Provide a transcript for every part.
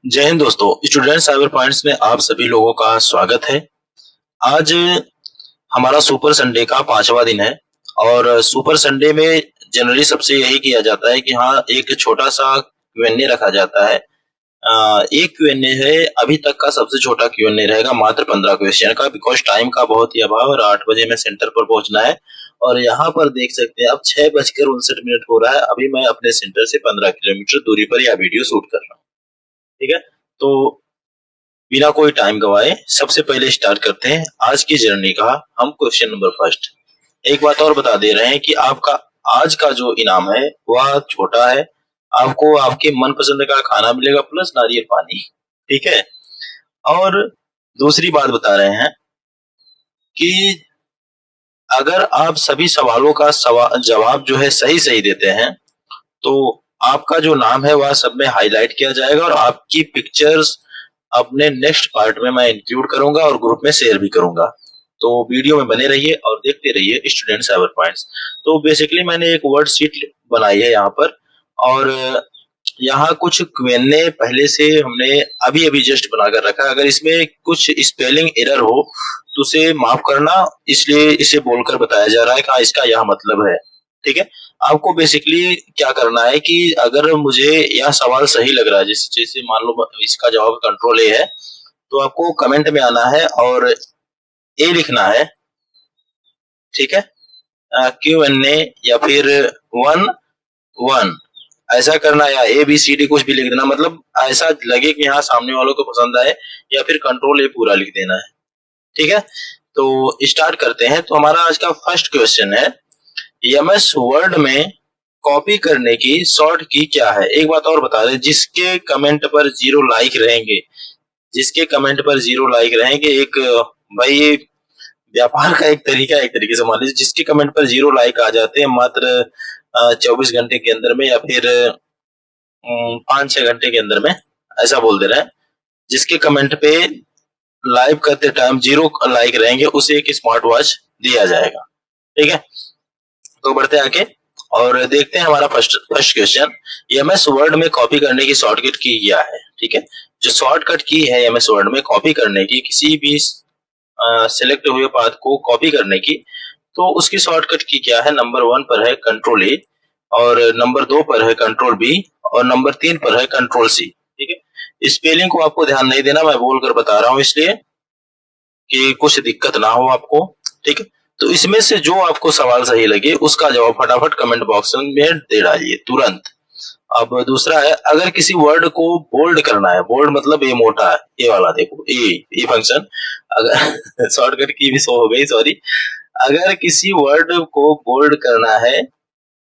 जय हिंद दोस्तों। Student cyber points में आप सभी लोगों का स्वागत है। आज हमारा सुपर संडे का 5वां दिन है और सुपर संडे में जनरली सबसे यही किया जाता है कि हाँ, एक छोटा सा क्यूएनए रखा जाता है। एक क्यूएनए है, अभी तक का सबसे छोटा क्यूएनए रहेगा, मात्र 15 क्वेश्चन का, बिकॉज टाइम का बहुत ही अभाव और 8 बजे में सेंटर पर पहुंचना है। और यहाँ पर देख सकते हैं अब 6:59 हो रहा है। अभी मैं अपने सेंटर से 15 किलोमीटर दूरी पर यह वीडियो शूट कर रहा हूँ। ठीक है, तो बिना कोई टाइम गवाए सबसे पहले स्टार्ट करते हैं आज की जर्नी का। हम क्वेश्चन नंबर फर्स्ट। एक बात और बता दे रहे हैं कि आपका आज का जो इनाम है वह छोटा है। आपको आपके मनपसंद का खाना मिलेगा प्लस नारियल पानी। ठीक है, और दूसरी बात बता रहे हैं कि अगर आप सभी सवालों का जवाब जो है सही सही देते हैं तो आपका जो नाम है वह सब में हाईलाइट किया जाएगा और आपकी पिक्चर्स अपने नेक्स्ट पार्ट में मैं इंक्लूड करूंगा और ग्रुप में शेयर भी करूंगा। तो वीडियो में बने रहिए और देखते रहिए स्टूडेंट साइबर पॉइंट्स। तो बेसिकली मैंने एक वर्ड शीट बनाई है यहाँ पर, और यहाँ कुछ क्वेश्चन पहले से हमने अभी अभी जस्ट बनाकर रखा है। अगर इसमें कुछ स्पेलिंग एरर हो तो उसे माफ करना, इसलिए इसे बोलकर बताया जा रहा है कि हाँ, इसका यह मतलब है। ठीक है, आपको बेसिकली क्या करना है कि अगर मुझे यह सवाल सही लग रहा है, जैसे मान लो इसका जवाब कंट्रोल ए है, तो आपको कमेंट में आना है और ए लिखना है। ठीक है, Q&A या फिर 1 1 ऐसा करना, या ABCD कुछ भी लिख देना, मतलब ऐसा लगे कि हाँ सामने वालों को पसंद आए, या फिर कंट्रोल ए पूरा लिख देना है। ठीक है, तो स्टार्ट करते हैं। तो हमारा आज का फर्स्ट क्वेश्चन है, एमएस वर्ड में कॉपी करने की शॉर्ट की क्या है। एक बात और बता दें, जिसके कमेंट पर 0 लाइक रहेंगे, जिसके कमेंट पर 0 लाइक रहेंगे, एक भाई ये व्यापार का एक तरीका, एक तरीके से मान लीजिए, जिसके कमेंट पर 0 लाइक आ जाते हैं मात्र 24 घंटे के अंदर में, या फिर 5-6 घंटे के अंदर में, ऐसा बोल दे रहे हैं। जिसके कमेंट पे लाइव करते टाइम 0 लाइक रहेंगे उसे एक स्मार्ट वॉच दिया जाएगा। ठीक है, तो बढ़ते आगे और देखते हैं हमारा first first question. MS word में कॉपी करने की शॉर्टकट की क्या है। ठीक है, जो शॉर्टकट की है एमएस वर्ड में कॉपी करने की, किसी भी सिलेक्ट हुए पाथ को कॉपी करने की, तो उसकी शॉर्टकट की क्या है। नंबर 1 पर है कंट्रोल ए, और नंबर 2 पर है कंट्रोल बी, और नंबर 3 पर है कंट्रोल सी। ठीक है, स्पेलिंग को आपको ध्यान नहीं देना, मैं बोलकर बता रहा हूं इसलिए कि कुछ दिक्कत ना हो आपको। ठीक है, तो इसमें से जो आपको सवाल सही लगे उसका जवाब फटाफट कमेंट बॉक्स में दे डालिए तुरंत। अब दूसरा है, अगर किसी वर्ड को बोल्ड करना है, बोल्ड मतलब ये मोटा है, ये वाला देखो, ये फंक्शन, अगर शॉर्टकट की भी शो हो गई, सॉरी। अगर किसी वर्ड को बोल्ड करना है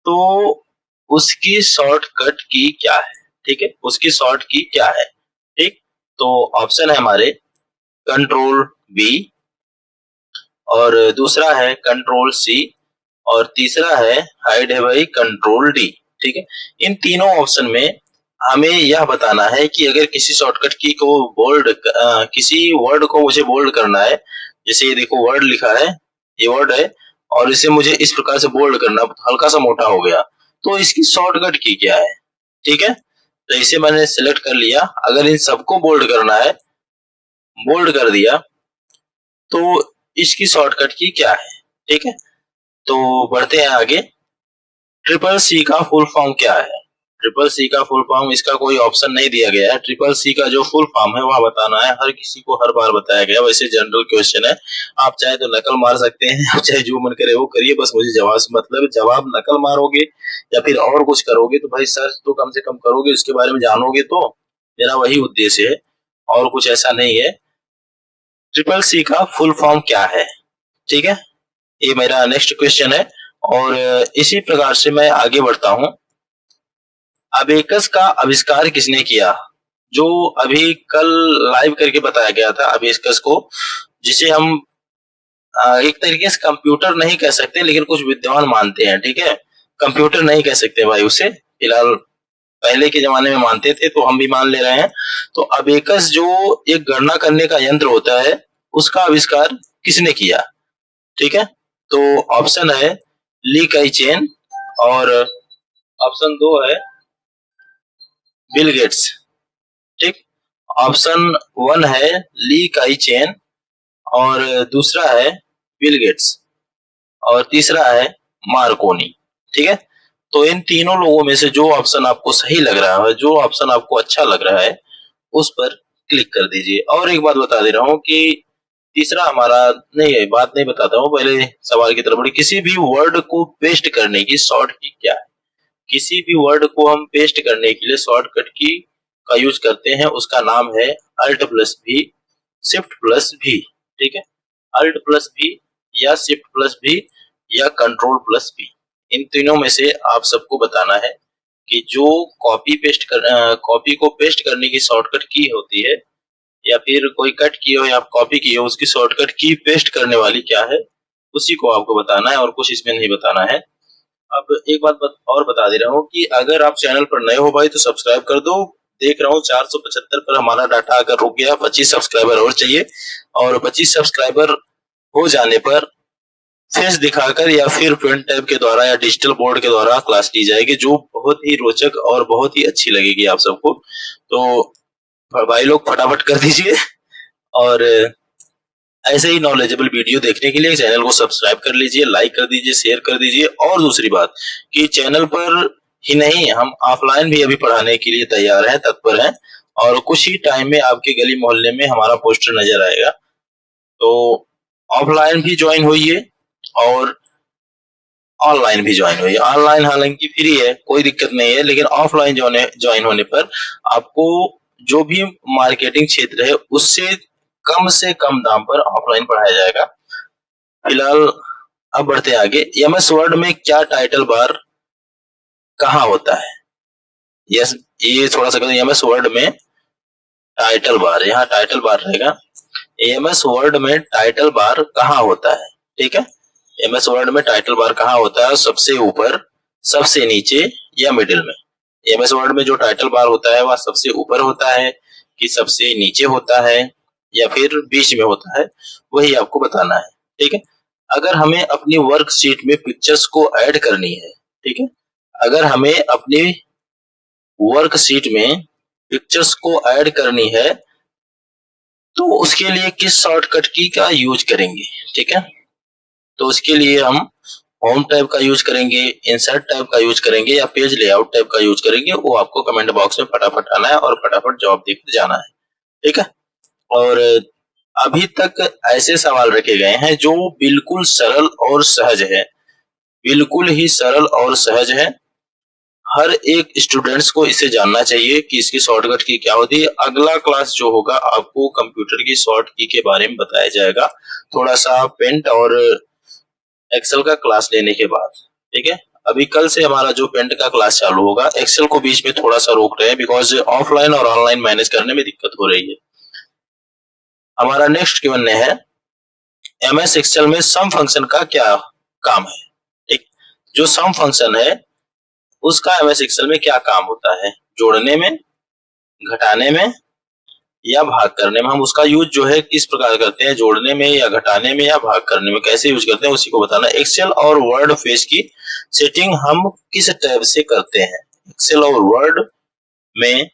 तो उसकी शॉर्टकट की क्या है। ठीक है, उसकी शॉर्ट की क्या है। ठीक, तो ऑप्शन है हमारे कंट्रोल बी, और दूसरा है कंट्रोल सी, और तीसरा है हाइड है भाई कंट्रोल डी। ठीक है, इन तीनों ऑप्शन में हमें यह बताना है कि अगर किसी शॉर्टकट की को बोल्ड, किसी वर्ड को मुझे बोल्ड करना है, जैसे ये देखो वर्ड लिखा है, ये वर्ड है, और इसे मुझे इस प्रकार से बोल्ड करना, हल्का सा मोटा हो गया, तो इसकी शॉर्टकट की क्या है। ठीक है, तो इसे मैंने सिलेक्ट कर लिया। अगर इन सबको बोल्ड करना है, बोल्ड कर दिया, तो इसकी शॉर्टकट की क्या है। ठीक है, तो बढ़ते हैं आगे। ट्रिपल सी का फुल फॉर्म क्या है। ट्रिपल सी का फुल फॉर्म, इसका कोई ऑप्शन नहीं दिया गया है। ट्रिपल सी का जो फुल फॉर्म है वह बताना है, हर किसी को हर बार बताया गया, वैसे जनरल क्वेश्चन है। आप चाहे तो नकल मार सकते हैं, आप चाहे जो मन करे वो करिए, बस मुझे जवाब से मतलब। जवाब नकल मारोगे या फिर और कुछ करोगे तो भाई सर्च तो कम से कम करोगे, उसके बारे में जानोगे, तो मेरा वही उद्देश्य है, और कुछ ऐसा नहीं है। ट्रिपल सी का फुल फॉर्म क्या है। ठीक है, ये मेरा नेक्स्ट क्वेश्चन है, और इसी प्रकार से मैं आगे बढ़ता हूं। अबेकस का आविष्कार किसने किया। जो अभी कल लाइव करके बताया गया था अबेकस को, जिसे हम एक तरीके से कंप्यूटर नहीं कह सकते, लेकिन कुछ विद्वान मानते हैं। ठीक है, कंप्यूटर नहीं कह सकते भाई उसे, फिलहाल पहले के जमाने में मानते थे, तो हम भी मान ले रहे हैं। तो अबेकस जो एक गणना करने का यंत्र होता है, उसका आविष्कार किसने किया। ठीक है, तो ऑप्शन है ली काई चेन, और ऑप्शन 2 है बिल गेट्स। ठीक, ऑप्शन 1 है ली काई चेन, और दूसरा है बिल गेट्स, और तीसरा है मार्कोनी। ठीक है, तो इन तीनों लोगों में से जो ऑप्शन आपको सही लग रहा है, जो ऑप्शन आपको अच्छा लग रहा है, उस पर क्लिक कर दीजिए। और एक बात बता दे रहा हूँ कि तीसरा हमारा, नहीं है बात नहीं बताता हूँ, पहले सवाल की तरफ बढ़ी। किसी भी वर्ड को पेस्ट करने की शॉर्ट की क्या है? किसी भी वर्ड को हम पेस्ट करने के लिए शॉर्टकट की का यूज करते हैं, उसका नाम है अल्ट प्लस भी, शिफ्ट प्लस भी। ठीक है, अल्ट प्लस भी या शिफ्ट प्लस भी या कंट्रोल प्लस भी, इन तीनों में से आप सबको बताना है कि जो कॉपी को पेस्ट करने की शॉर्टकट की होती है, या फिर कोई कट की हो या कॉपी की हो, उसकी शॉर्टकट की पेस्ट करने वाली क्या है, उसी को आपको बताना है और कुछ इसमें नहीं बताना है। अब एक और बता दे रहा हूँ कि अगर आप चैनल पर नए हो भाई तो सब्सक्राइब कर दो। देख रहा हूँ 475 पर हमारा डाटा आकर रुक गया, 25 सब्सक्राइबर और चाहिए, और 25 सब्सक्राइबर हो जाने पर फेस दिखाकर या फिर प्रिंट टैब के द्वारा या डिजिटल बोर्ड के द्वारा क्लास ली जाएगी, जो बहुत ही रोचक और बहुत ही अच्छी लगेगी आप सबको। तो भाई लोग फटाफट कर दीजिए, और ऐसे ही नॉलेजेबल वीडियो देखने के लिए चैनल को सब्सक्राइब कर लीजिए, लाइक कर दीजिए, शेयर कर दीजिए। और दूसरी बात कि चैनल पर ही नहीं, हम ऑफलाइन भी अभी पढ़ाने के लिए तैयार हैं, तत्पर हैं, और कुछ ही टाइम में आपके गली मोहल्ले में हमारा पोस्टर नजर आएगा। तो ऑफलाइन भी ज्वाइन होइए और ऑनलाइन भी ज्वाइन हुई। ऑनलाइन हालांकि फ्री है, कोई दिक्कत नहीं है, लेकिन ऑफलाइन ज्वाइन होने पर आपको जो भी मार्केटिंग क्षेत्र है उससे से कम दाम पर ऑफलाइन पढ़ाया जाएगा। फिलहाल अब बढ़ते हैं आगे। एमएस वर्ड में क्या टाइटल बार कहाँ होता है? यस, ये थोड़ा सा एमएस वर्ड में टाइटल बार, यहाँ टाइटल बार रहेगा। एमएस वर्ड में टाइटल बार कहाँ होता है? ठीक है, एमएस वर्ड में टाइटल बार कहाँ होता है? सबसे ऊपर, सबसे नीचे, या मिडिल में? एमएस वर्ड में जो टाइटल बार होता है वह सबसे ऊपर होता है कि सबसे नीचे होता है या फिर बीच में होता है, वही आपको बताना है। ठीक है, अगर हमें अपनी वर्कशीट में पिक्चर्स को ऐड करनी है, ठीक है, अगर हमें अपनी वर्कशीट में पिक्चर्स को ऐड करनी है तो उसके लिए किस शॉर्टकट की का यूज करेंगे? ठीक है, तो उसके लिए हम होम टैब का यूज करेंगे, इंसर्ट टैब का यूज करेंगे, या पेज लेआउट टैब का यूज करेंगे, वो आपको कमेंट बॉक्स में फटाफट आना है और फटाफट जवाब देकर जाना है। ठीक है, और अभी तक ऐसे सवाल रखे गए हैं जो बिल्कुल सरल और सहज है, बिल्कुल ही सरल और सहज है। हर एक स्टूडेंट्स को इसे जानना चाहिए कि इसकी शॉर्टकट की क्या होती है। अगला क्लास जो होगा आपको कंप्यूटर की शॉर्ट की के बारे में बताया जाएगा, थोड़ा सा पेंट और एक्सेल का क्लास लेने के बाद। ठीक है, अभी कल से हमारा जो पेंट का क्लास चालू होगा, एक्सेल को बीच में थोड़ा सा रोक रहे हैं बिकॉज ऑफलाइन और ऑनलाइन मैनेज करने में दिक्कत हो रही है। हमारा नेक्स्ट क्वेश्चन है एमएस एक्सेल में सम फंक्शन का क्या काम है? ठीक, जो सम फंक्शन है उसका एमएस एक्सेल में क्या काम होता है? जोड़ने में, घटाने में, या भाग करने में। हम उसका यूज जो है किस प्रकार करते हैं, जोड़ने में या घटाने में या भाग करने में, कैसे यूज करते हैं उसी को बताना। एक्सेल और वर्ड पेज की सेटिंग हम किस टैब से करते हैं? एक्सेल और वर्ड में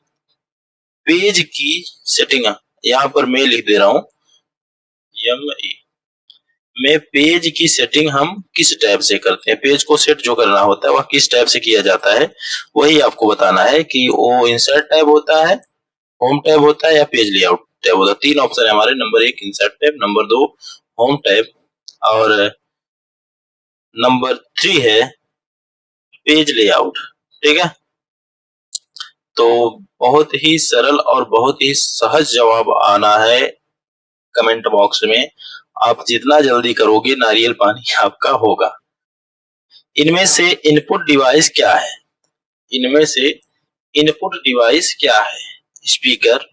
पेज की सेटिंग, यहाँ पर मैं लिख दे रहा हूं में पेज की सेटिंग हम किस टैब से करते हैं? पेज को सेट जो करना होता है वह किस टैब से किया जाता है, वही आपको बताना है कि वो इंसर्ट टैब होता है, होम टैब होता है, या पेज लेआउट टैब होता है। तीन ऑप्शन है हमारे, number 1 insert tab, number 2 home tab, और नंबर 3 है पेज लेआउट। ठीक है, तो बहुत ही सरल और बहुत ही सहज जवाब आना है कमेंट बॉक्स में। आप जितना जल्दी करोगे नारियल पानी आपका होगा। इनमें से इनपुट डिवाइस क्या है? इनमें से इनपुट डिवाइस क्या है? स्पीकर,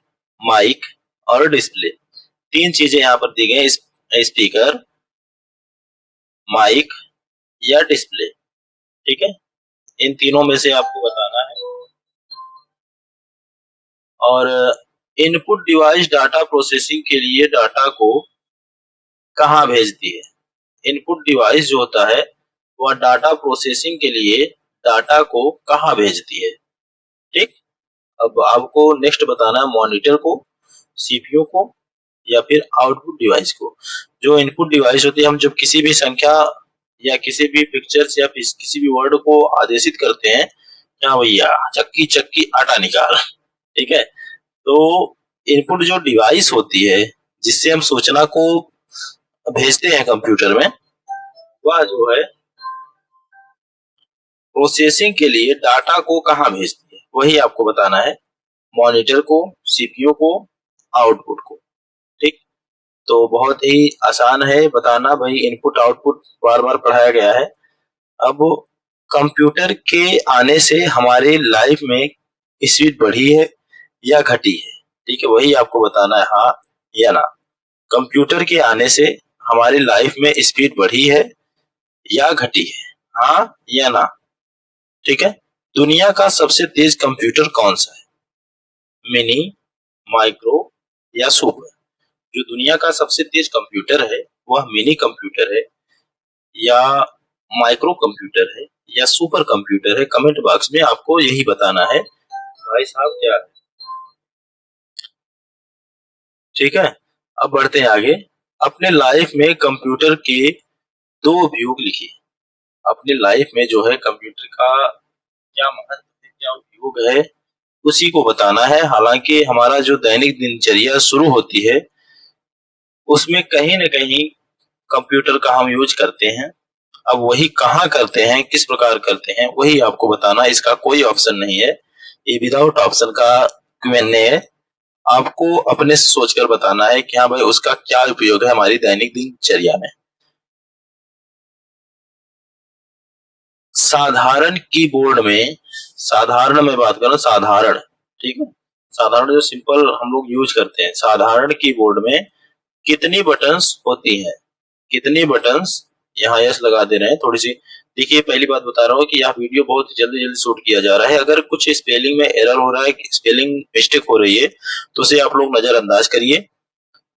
माइक और डिस्प्ले। तीन चीजें यहाँ पर दी गई, स्पीकर, माइक या डिस्प्ले। ठीक है, इन तीनों में से आपको बताना है। और इनपुट डिवाइस डाटा प्रोसेसिंग के लिए डाटा को कहाँ भेजती है? इनपुट डिवाइस जो होता है वह डाटा प्रोसेसिंग के लिए डाटा को कहाँ भेजती है? ठीक, अब आपको नेक्स्ट बताना है मॉनिटर को। सीपीयू को या फिर आउटपुट डिवाइस को। जो इनपुट डिवाइस होती है, हम जब किसी भी संख्या या किसी भी पिक्चर्स या किसी भी वर्ड को आदेशित करते हैं, हाँ भैया चक्की चक्की आटा निकाल, ठीक है। तो इनपुट जो डिवाइस होती है जिससे हम सूचना को भेजते हैं कंप्यूटर में, वह जो है प्रोसेसिंग के लिए डाटा को कहाँ भेजती है, वही आपको बताना है। मॉनिटर को, सीपीयू को, आउटपुट को, ठीक। तो बहुत ही आसान है बताना भाई, इनपुट आउटपुट बार बार पढ़ाया गया है। अब कंप्यूटर के आने से हमारे लाइफ में स्पीड बढ़ी है या घटी है, ठीक है, वही आपको बताना है, हाँ या ना। कंप्यूटर के आने से हमारी लाइफ में स्पीड बढ़ी है या घटी है, हाँ या ना, ठीक है। दुनिया का सबसे तेज कंप्यूटर कौन सा है? मिनी, माइक्रो या सुपर? जो दुनिया का सबसे तेज कंप्यूटर है वह मिनी कंप्यूटर है या माइक्रो कंप्यूटर है या सुपर कंप्यूटर है? कमेंट बॉक्स में आपको यही बताना है भाई साहब, क्या है, ठीक है। अब बढ़ते हैं आगे। अपने लाइफ में कंप्यूटर के दो उपयोग लिखिए। अपने लाइफ में जो है कंप्यूटर का क्या महत्व है, क्या उपयोग है, उसी को बताना है। हालांकि हमारा जो दैनिक दिनचर्या शुरू होती है उसमें कहीं न कहीं कंप्यूटर का हम यूज करते हैं। अब वही कहाँ करते हैं, किस प्रकार करते हैं, वही आपको बताना। इसका कोई ऑप्शन नहीं है, ये विदाउट ऑप्शन का Q&A है। आपको अपने से सोचकर बताना है कि हाँ भाई उसका क्या उपयोग है हमारी दैनिक दिनचर्या में। साधारण कीबोर्ड में, साधारण में बात करूं, साधारण, ठीक है, साधारण जो सिंपल हम लोग यूज करते हैं, साधारण कीबोर्ड में कितनी बटन्स होती हैं? कितनी बटन्स, यहाँ यस लगा दे रहे हैं थोड़ी सी। देखिए पहली बात बता रहा हूँ कि यह वीडियो बहुत जल्दी जल्दी शूट किया जा रहा है। अगर कुछ स्पेलिंग में एरर हो रहा है, स्पेलिंग मिस्टेक हो रही है, तो उसे आप लोग नजरअंदाज करिए,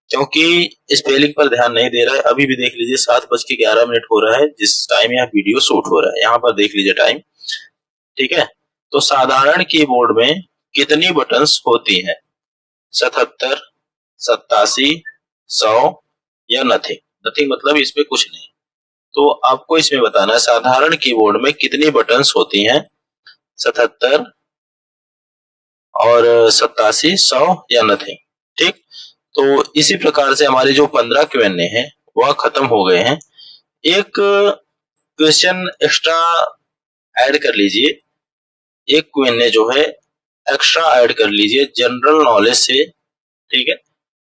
क्योंकि स्पेलिंग पर ध्यान नहीं दे रहा है। अभी भी देख लीजिए 7:11 हो रहा है जिस टाइम यह वीडियो शूट हो रहा है, यहाँ पर देख लीजिए टाइम, ठीक है। तो साधारण कीबोर्ड में कितनी बटन्स होती हैं? 77, 87, 100 या नथिंग? नथिंग मतलब इसमें कुछ नहीं। तो आपको इसमें बताना है साधारण कीबोर्ड में कितनी बटन्स होती हैं, 77 और 87, 100 या नथिंग, ठीक। तो इसी प्रकार से हमारे जो 15 Q&A हैं वह खत्म हो गए हैं। एक क्वेश्चन एक्स्ट्रा ऐड कर लीजिए, एक Q&A जो है एक्स्ट्रा ऐड कर लीजिए जनरल नॉलेज से, ठीक है।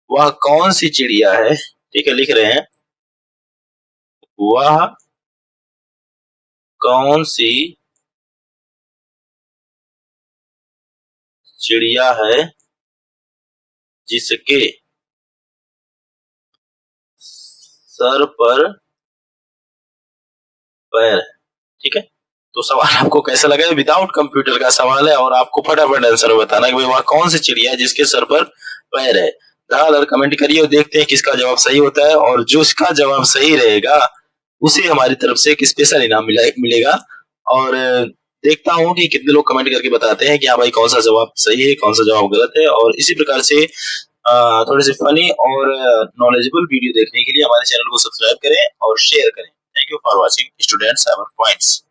वह कौन सी चिड़िया है, ठीक है, लिख रहे हैं, वह कौन सी चिड़िया है जिसके सर पर पैर है, ठीक है। तो सवाल आपको कैसा लगा? विदाउट कंप्यूटर का सवाल है और आपको फटाफट आंसर बताना है कि भाई वह कौन सी चिड़िया है जिसके सर पर पैर है। धड़ाधड़ कमेंट करिए और देखते हैं किसका जवाब सही होता है, और जो इसका जवाब सही रहेगा उसे हमारी तरफ से एक स्पेशल इनाम मिलेगा। और देखता हूँ कि कितने लोग कमेंट करके बताते हैं कि हाँ भाई कौन सा जवाब सही है, कौन सा जवाब गलत है। और इसी प्रकार से थोड़े से फनी और नॉलेजेबल वीडियो देखने के लिए हमारे चैनल को सब्सक्राइब करें और शेयर करें। Thank you for watching students, have a points.